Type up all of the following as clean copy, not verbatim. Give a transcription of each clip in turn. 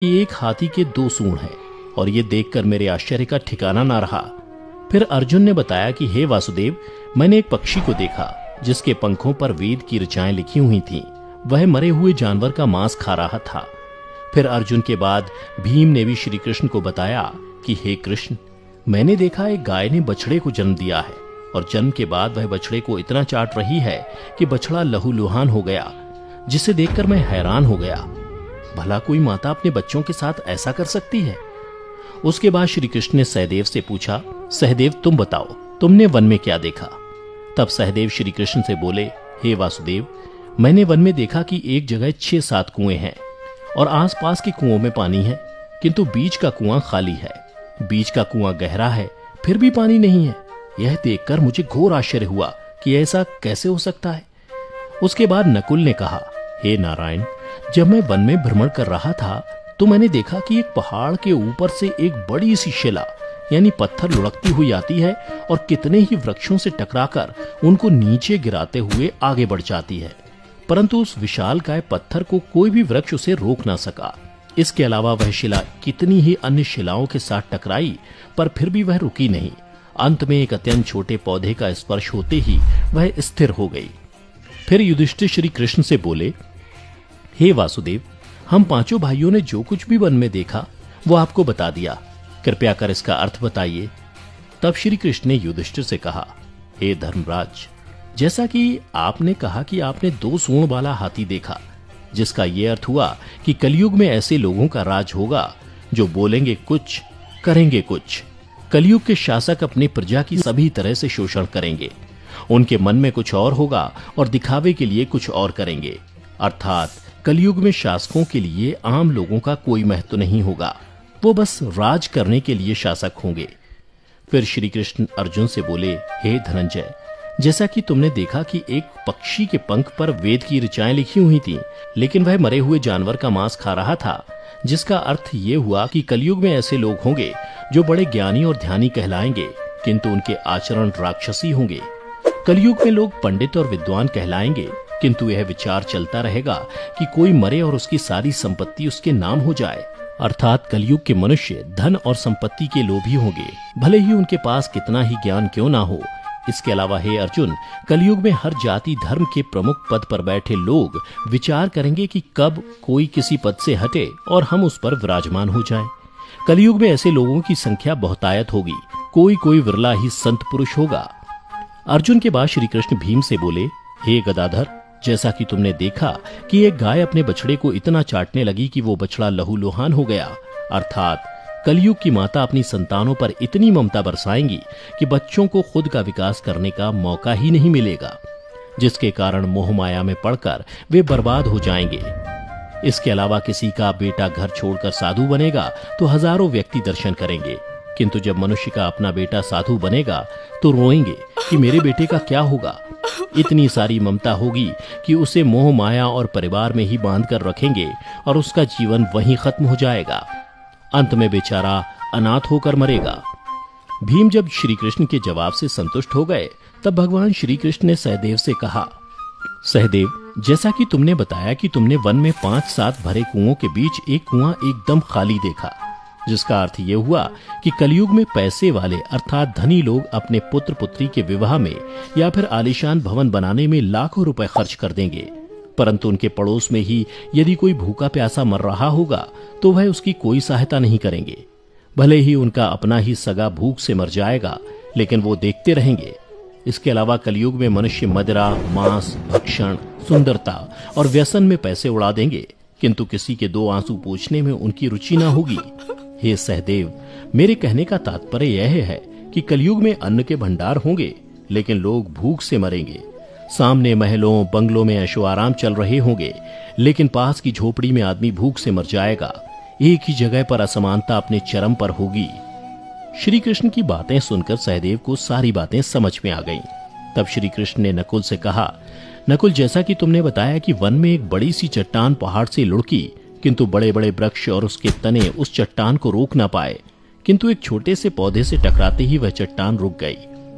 कि एक हाथी के 2 सूंड हैं और ये देखकर मेरे आश्चर्य का ठिकाना ना रहा। फिर अर्जुन ने बताया कि हे वासुदेव, मैंने एक पक्षी को देखा जिसके पंखों पर वेद की ऋचाएं लिखी हुई थीं। वह मरे हुए जानवर का मांस खा रहा था। फिर अर्जुन के बाद भीम ने भी श्री कृष्ण को बताया कि हे कृष्ण, मैंने देखा एक गाय ने बछड़े को जन्म दिया है और जन्म के बाद वह बछड़े को इतना चाट रही है कि बछड़ा लहूलुहान हो गया, जिसे देखकर मैं हैरान हो गया। भला कोई माता अपने बच्चों के साथ ऐसा कर सकती है? उसके बाद श्री कृष्ण ने सहदेव से पूछा, सहदेव तुम बताओ, तुमने वन में क्या देखा? तब सहदेव श्री कृष्ण से बोले, हे वासुदेव, मैंने वन में देखा कि एक जगह 6-7 कुएं हैं और आसपास के कुओं में पानी है, किंतु बीच का कुआं खाली है। बीच का कुआं गहरा है, फिर भी पानी नहीं है। यह देखकर मुझे घोर आश्चर्य हुआ कि ऐसा कैसे हो सकता है। उसके बाद नकुल ने कहा, हे नारायण, जब मैं वन में भ्रमण कर रहा था तो मैंने देखा कि एक पहाड़ के ऊपर से एक बड़ी सी शिला यानी पत्थर लुढ़कती हुई आती है और कितने ही वृक्षों से टकराकर उनको नीचे गिराते हुए आगे बढ़ जाती है, परंतु उस विशालकाय पत्थर को कोई भी वृक्ष उसे रोक ना सका। इसके अलावा वह शिला कितनी ही अन्य शिलाओं के साथ टकराई, पर फिर भी वह रुकी नहीं। अंत में एक अत्यंत छोटे पौधे का स्पर्श होते ही वह स्थिर हो गई। फिर युधिष्ठिर श्री कृष्ण से बोले, हे वासुदेव, हम 5 भाइयों ने जो कुछ भी वन में देखा वो आपको बता दिया, कृपया कर इसका अर्थ बताइए। तब श्री कृष्ण ने युधिष्ठिर से कहा, हे धर्मराज, जैसा कि आपने कहा कि आपने 2 सूंड वाला हाथी देखा, जिसका यह अर्थ हुआ कि कलयुग में ऐसे लोगों का राज होगा जो बोलेंगे कुछ, करेंगे कुछ। कलयुग के शासक अपनी प्रजा की सभी तरह से शोषण करेंगे। उनके मन में कुछ और होगा और दिखावे के लिए कुछ और करेंगे। अर्थात कलयुग में शासकों के लिए आम लोगों का कोई महत्व नहीं होगा, वो बस राज करने के लिए शासक होंगे। फिर श्री कृष्ण अर्जुन से बोले, हे धनंजय, जैसा कि तुमने देखा कि एक पक्षी के पंख पर वेद की ऋचाएं लिखी हुई थीं, लेकिन वह मरे हुए जानवर का मांस खा रहा था, जिसका अर्थ ये हुआ कि कलयुग में ऐसे लोग होंगे जो बड़े ज्ञानी और ध्यानी कहलाएंगे, किंतु उनके आचरण राक्षसी होंगे। कलयुग में लोग पंडित और विद्वान कहलाएंगे, किंतु यह विचार चलता रहेगा कि कोई मरे और उसकी सारी संपत्ति उसके नाम हो जाए। अर्थात कलयुग के मनुष्य धन और संपत्ति के लोभी होंगे, भले ही उनके पास कितना ही ज्ञान क्यों ना हो। इसके अलावा हे अर्जुन, कलयुग में हर जाति धर्म के प्रमुख पद पर बैठे लोग विचार करेंगे कि कब कोई किसी पद से हटे और हम उस पर विराजमान हो जाएं। कलयुग में ऐसे लोगों की संख्या बहुतायत होगी, कोई कोई विरला ही संत पुरुष होगा। अर्जुन के बाद श्री कृष्ण भीम से बोले, हे गदाधर, जैसा कि तुमने देखा कि एक गाय अपने बछड़े को इतना चाटने लगी कि वो बछड़ा लहूलुहान हो गया, अर्थात कलयुग की माता अपनी संतानों पर इतनी ममता बरसाएंगी कि बच्चों को खुद का विकास करने का मौका ही नहीं मिलेगा, जिसके कारण मोह माया में पड़कर वे बर्बाद हो जाएंगे। इसके अलावा किसी का बेटा घर छोड़कर साधु बनेगा तो हजारों व्यक्ति दर्शन करेंगे, किंतु जब मनुष्य का अपना बेटा साधु बनेगा तो रोएंगे कि मेरे बेटे का क्या होगा। इतनी सारी ममता होगी कि उसे मोह माया और परिवार में ही बांध कर रखेंगे और उसका जीवन वहीं खत्म हो जाएगा। अंत में बेचारा अनाथ होकर मरेगा। भीम जब श्री कृष्ण के जवाब से संतुष्ट हो गए, तब भगवान श्री कृष्ण ने सहदेव से कहा, सहदेव, जैसा कि तुमने बताया कि तुमने वन में 5-7 भरे कुओं के बीच एक कुआं एकदम खाली देखा, जिसका अर्थ ये हुआ कि कलयुग में पैसे वाले अर्थात धनी लोग अपने पुत्र पुत्री के विवाह में या फिर आलीशान भवन बनाने में लाखों रुपए खर्च कर देंगे, परंतु उनके पड़ोस में ही यदि कोई भूखा प्यासा मर रहा होगा तो वह उसकी कोई सहायता नहीं करेंगे। भले ही उनका अपना ही सगा भूख से मर जाएगा, लेकिन वो देखते रहेंगे। इसके अलावा कलयुग में मनुष्य मदिरा, मांस, भक्षण, सुंदरता और व्यसन में पैसे उड़ा देंगे, किंतु किसी के 2 आंसू पोंछने में उनकी रुचि ना होगी। हे सहदेव, मेरे कहने का तात्पर्य यह है कि कलयुग में अन्न के भंडार होंगे, लेकिन लोग भूख से मरेंगे। सामने महलों बंगलों में ऐशो आराम चल रहे होंगे, लेकिन पास की झोपड़ी में आदमी भूख से मर जाएगा। एक ही जगह पर असमानता अपने चरम पर होगी। श्री कृष्ण की बातें सुनकर सहदेव को सारी बातें समझ में आ गईं। तब श्री कृष्ण ने नकुल से कहा, नकुल, जैसा कि तुमने बताया कि वन में एक बड़ी सी चट्टान पहाड़ से लुढ़की, किंतु बड़े बड़े वृक्ष और उसके तने उस चट्टान को रोक ना पाए, किंतु एक छोटे से पौधे से टकराते ही वह चट्टान रुक गई,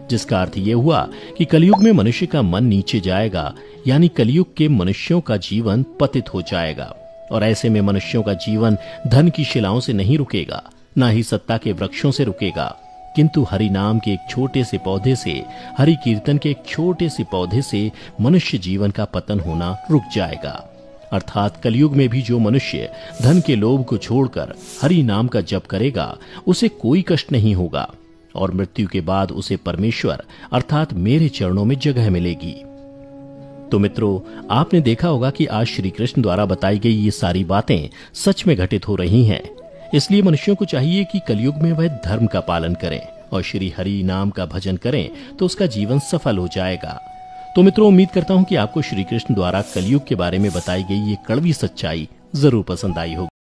जिसका अर्थ यह हुआ कि कलयुग में मनुष्य का मन नीचे जाएगा, यानी कलयुग के मनुष्यों का जीवन पतित हो जाएगा। और ऐसे में मनुष्यों का जीवन धन की शिलाओं से नहीं रुकेगा, ना ही सत्ता के वृक्षों से रुकेगा, किंतु हरि नाम के एक छोटे से पौधे से, हरि कीर्तन के एक छोटे से पौधे से मनुष्य जीवन का पतन होना रुक जाएगा। अर्थात कलयुग में भी जो मनुष्य धन के लोभ को छोड़कर हरि नाम का जप करेगा, उसे कोई कष्ट नहीं होगा और मृत्यु के बाद उसे परमेश्वर अर्थात मेरे चरणों में जगह मिलेगी। तो मित्रों, आपने देखा होगा कि आज श्री कृष्ण द्वारा बताई गई ये सारी बातें सच में घटित हो रही हैं। इसलिए मनुष्यों को चाहिए कि कलयुग में वह धर्म का पालन करें और श्री हरि नाम का भजन करें, तो उसका जीवन सफल हो जाएगा। तो मित्रों, उम्मीद करता हूं कि आपको श्री कृष्ण द्वारा कलयुग के बारे में बताई गई ये कड़वी सच्चाई जरूर पसंद आई होगी।